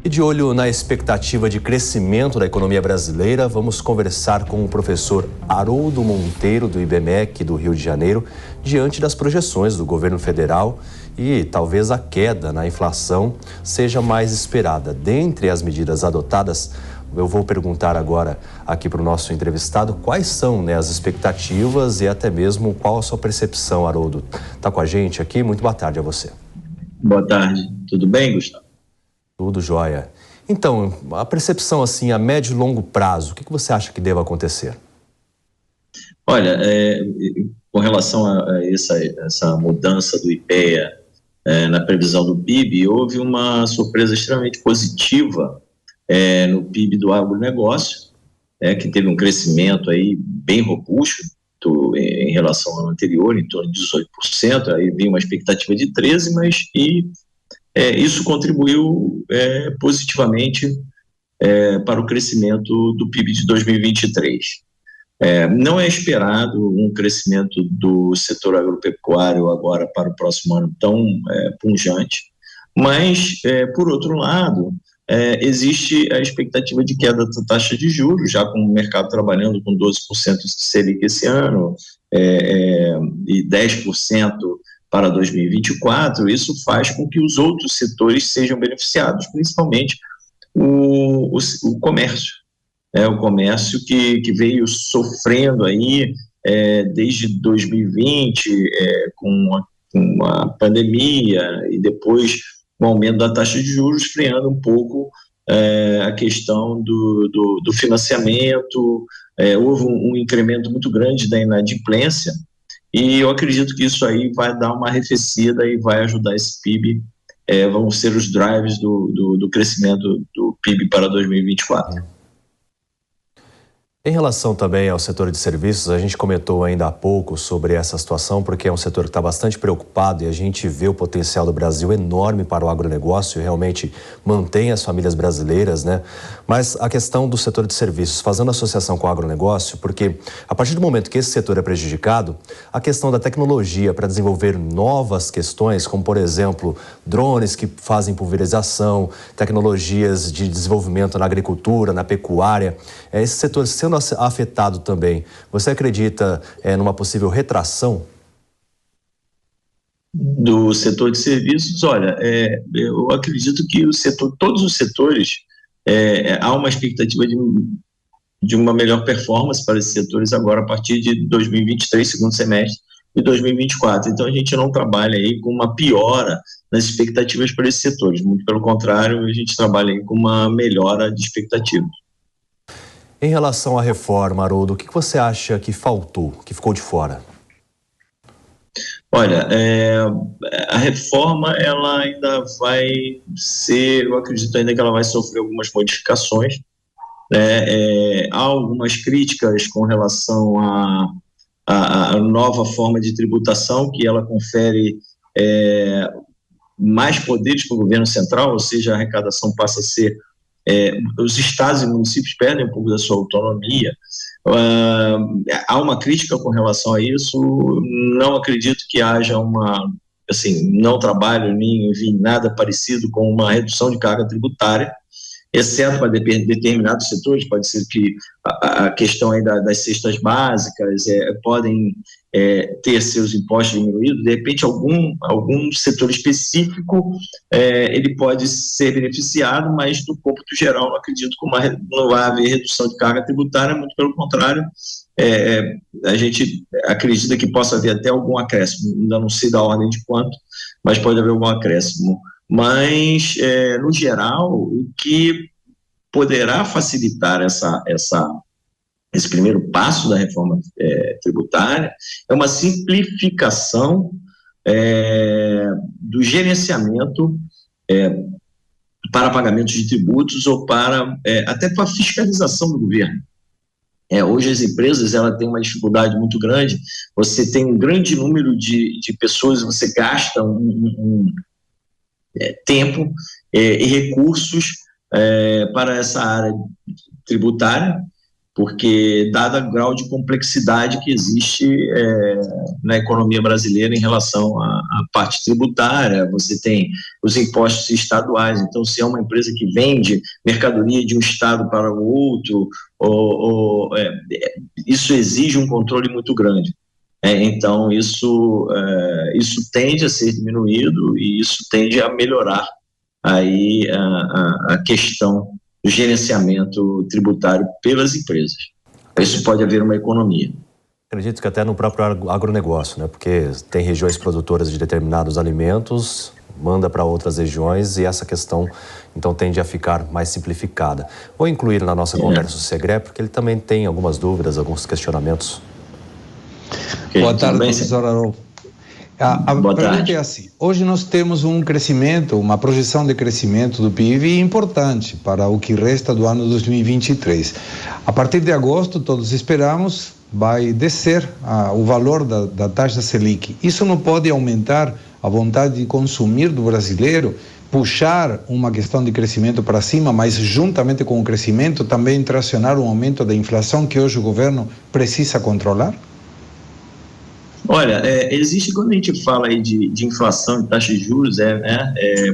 E de olho na expectativa de crescimento da economia brasileira, vamos conversar com o professor Haroldo Monteiro, do IBMEC do Rio de Janeiro, diante das projeções do governo federal e talvez a queda na inflação seja mais esperada. Dentre as medidas adotadas, eu vou perguntar agora aqui para o nosso entrevistado quais são, as expectativas e até mesmo qual a sua percepção, Haroldo. Está com a gente aqui? Muito boa tarde a você. Boa tarde. Tudo bem, Gustavo? Tudo jóia. Então, a percepção assim, a médio e longo prazo, o que você acha que deva acontecer? Olha, com relação a essa mudança do IPEA na previsão do PIB, houve uma surpresa extremamente positiva no PIB do agronegócio, que teve um crescimento aí bem robusto em relação ao ano anterior, em torno de 18%, aí vinha uma expectativa de 13%, mas isso contribuiu positivamente para o crescimento do PIB de 2023. Não é esperado um crescimento do setor agropecuário agora para o próximo ano tão pujante, mas, por outro lado, existe a expectativa de queda da taxa de juros, já com o mercado trabalhando com 12% de Selic esse ano e 10% para 2024, isso faz com que os outros setores sejam beneficiados, principalmente o comércio. O comércio que veio sofrendo aí desde 2020 com a pandemia e depois com o aumento da taxa de juros, freando um pouco a questão do financiamento. Houve um incremento muito grande da inadimplência, e eu acredito que isso aí vai dar uma arrefecida e vai ajudar esse PIB, vão ser os drivers do crescimento do PIB para 2024. Em relação também ao setor de serviços, a gente comentou ainda há pouco sobre essa situação, porque é um setor que está bastante preocupado e a gente vê o potencial do Brasil enorme para o agronegócio e realmente mantém as famílias brasileiras, Mas a questão do setor de serviços, fazendo associação com o agronegócio, porque a partir do momento que esse setor é prejudicado, a questão da tecnologia para desenvolver novas questões, como por exemplo, drones que fazem pulverização, tecnologias de desenvolvimento na agricultura, na pecuária, esse setor sendo afetado também. Você acredita numa possível retração? Do setor de serviços, olha, eu acredito que todos os setores, há uma expectativa de uma melhor performance para esses setores agora a partir de 2023, segundo semestre, e 2024. Então a gente não trabalha aí com uma piora nas expectativas para esses setores, muito pelo contrário, a gente trabalha aí com uma melhora de expectativas. Em relação à reforma, Haroldo, o que você acha que faltou, que ficou de fora? Olha, a reforma, ela ainda vai ser, eu acredito ainda que ela vai sofrer algumas modificações, há algumas críticas com relação à nova forma de tributação, que ela confere mais poderes para o governo central, ou seja, a arrecadação passa a ser os estados e municípios perdem um pouco da sua autonomia. Há uma crítica com relação a isso. Não acredito que haja não trabalho nem nada parecido com uma redução de carga tributária, exceto para determinados setores. Pode ser que a questão aí das cestas básicas podem ter seus impostos diminuídos. De repente, algum setor específico ele pode ser beneficiado, mas no cômputo geral, não acredito que não vai haver redução de carga tributária, muito pelo contrário. A gente acredita que possa haver até algum acréscimo, ainda não sei da ordem de quanto, mas pode haver algum acréscimo. Mas, no geral, o que poderá facilitar esse primeiro passo da reforma tributária é uma simplificação do gerenciamento para pagamentos de tributos ou até para fiscalização do governo. Hoje as empresas têm uma dificuldade muito grande, você tem um grande número de pessoas, você gasta tempo e recursos para essa área tributária, porque dado o grau de complexidade que existe na economia brasileira em relação à parte tributária, você tem os impostos estaduais, então se é uma empresa que vende mercadoria de um estado para o outro, isso exige um controle muito grande. Então isso tende a ser diminuído e isso tende a melhorar aí a questão do gerenciamento tributário pelas empresas. Isso pode haver uma economia. Acredito que até no próprio agronegócio, né? Porque tem regiões produtoras de determinados alimentos, manda para outras regiões e essa questão, então, tende a ficar mais simplificada. Vou incluir na nossa conversa o Segré, porque ele também tem algumas dúvidas, alguns questionamentos. Boa tarde, professor Haroldo. A pergunta é assim: hoje nós temos um crescimento, uma projeção de crescimento do PIB importante para o que resta do ano 2023. A partir de agosto, todos esperamos, vai descer o valor da taxa Selic. Isso não pode aumentar a vontade de consumir do brasileiro, puxar uma questão de crescimento para cima, mas juntamente com o crescimento também tracionar um aumento da inflação que hoje o governo precisa controlar? Olha, existe, quando a gente fala aí de inflação e taxa de juros,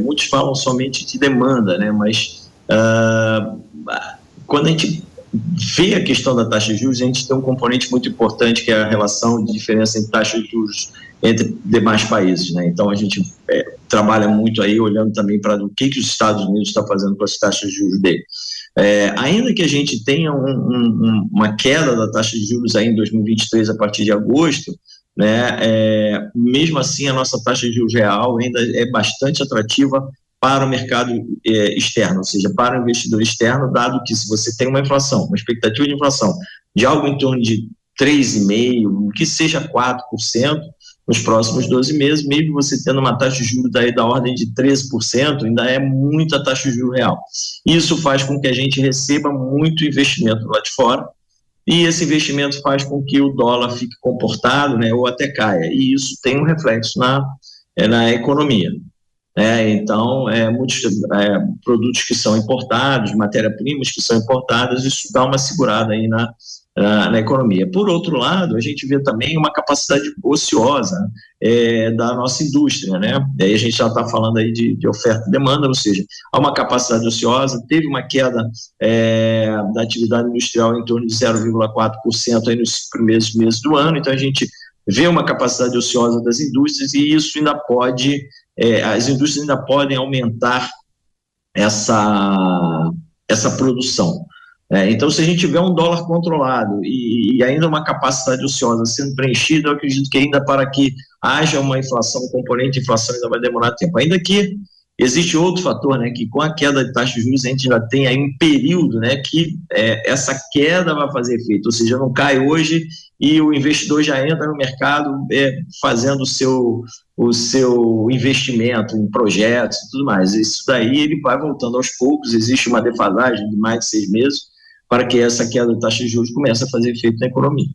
muitos falam somente de demanda, né? Mas quando a gente vê a questão da taxa de juros, a gente tem um componente muito importante, que é a relação de diferença entre taxa de juros entre demais países, né? Então a gente trabalha muito aí olhando também para o que os Estados Unidos está fazendo com as taxas de juros dele. Ainda que a gente tenha uma queda da taxa de juros aí em 2023 a partir de agosto, né? Mesmo assim, a nossa taxa de juros real ainda é bastante atrativa para o mercado externo, ou seja, para o investidor externo, dado que se você tem uma inflação, uma expectativa de inflação de algo em torno de 3,5%, que seja 4% nos próximos 12 meses, mesmo você tendo uma taxa de juros daí da ordem de 13%, ainda é muita taxa de juros real. Isso faz com que a gente receba muito investimento lá de fora, e esse investimento faz com que o dólar fique comportado, né, ou até caia, e isso tem um reflexo na economia. Então, muitos produtos que são importados, matérias-primas que são importadas, isso dá uma segurada aí na economia. Por outro lado, a gente vê também uma capacidade ociosa da nossa indústria, né? Aí a gente já está falando aí de oferta e demanda, ou seja, há uma capacidade ociosa, teve uma queda da atividade industrial em torno de 0,4% aí nos primeiros meses do ano, então a gente vê uma capacidade ociosa das indústrias e isso ainda pode, as indústrias ainda podem aumentar essa produção. Então, se a gente tiver um dólar controlado e ainda uma capacidade ociosa sendo preenchida, eu acredito que ainda para que haja uma inflação, um componente de inflação ainda vai demorar tempo. Ainda que existe outro fator, né, que com a queda de taxa de juros a gente já tem aí um período, né, que essa queda vai fazer efeito, ou seja, não cai hoje e o investidor já entra no mercado fazendo o seu investimento em projetos e tudo mais. Isso daí ele vai voltando aos poucos, existe uma defasagem de mais de 6 meses para que essa queda de taxa de juros comece a fazer efeito na economia.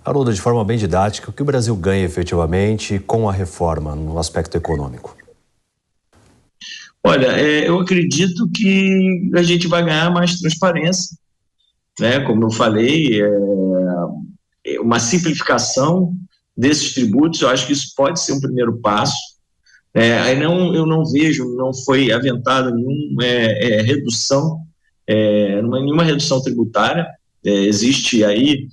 Haroldo, de forma bem didática, o que o Brasil ganha efetivamente com a reforma no aspecto econômico? Olha, eu acredito que a gente vai ganhar mais transparência, né? Como eu falei, uma simplificação desses tributos, eu acho que isso pode ser um primeiro passo. Eu não vejo, não foi aventada nenhuma redução, nenhuma redução tributária. Existe aí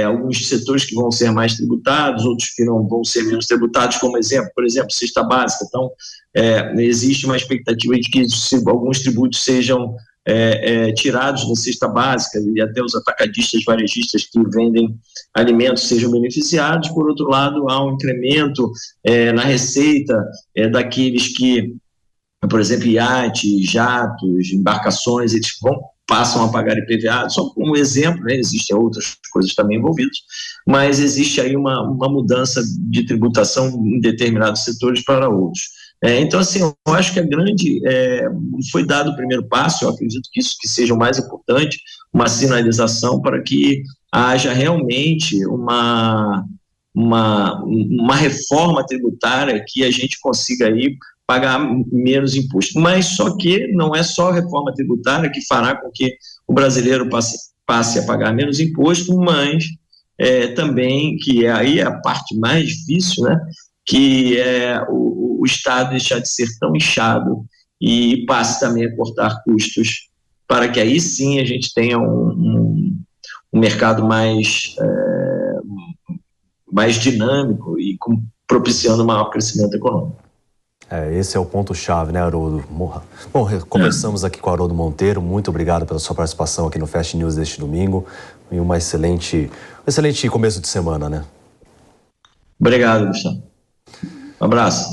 alguns setores que vão ser mais tributados, outros que não vão ser menos tributados, como exemplo, por exemplo, cesta básica. Então, existe uma expectativa de que alguns tributos sejam tirados da cesta básica e até os atacadistas, varejistas que vendem alimentos sejam beneficiados. Por outro lado, há um incremento na receita daqueles que, por exemplo, iates, jatos, embarcações, eles passam a pagar IPVA, só como exemplo, né? Existem outras coisas também envolvidas, mas existe aí uma mudança de tributação em determinados setores para outros. Então, assim, eu acho que foi dado o primeiro passo, eu acredito que isso que seja o mais importante, uma sinalização para que haja realmente uma reforma tributária que a gente consiga aí pagar menos imposto. Mas só que não é só a reforma tributária que fará com que o brasileiro passe passe a pagar menos imposto, mas também, que aí é a parte mais difícil, né, que é o Estado deixar de ser tão inchado e passe também a cortar custos, para que aí sim a gente tenha um mercado mais dinâmico e propiciando maior crescimento econômico. Esse é o ponto-chave, né, Haroldo? Bom, conversamos aqui com o Haroldo Monteiro. Muito obrigado pela sua participação aqui no Fast News deste domingo. E um excelente começo de semana, né? Obrigado, Gustavo. Um abraço.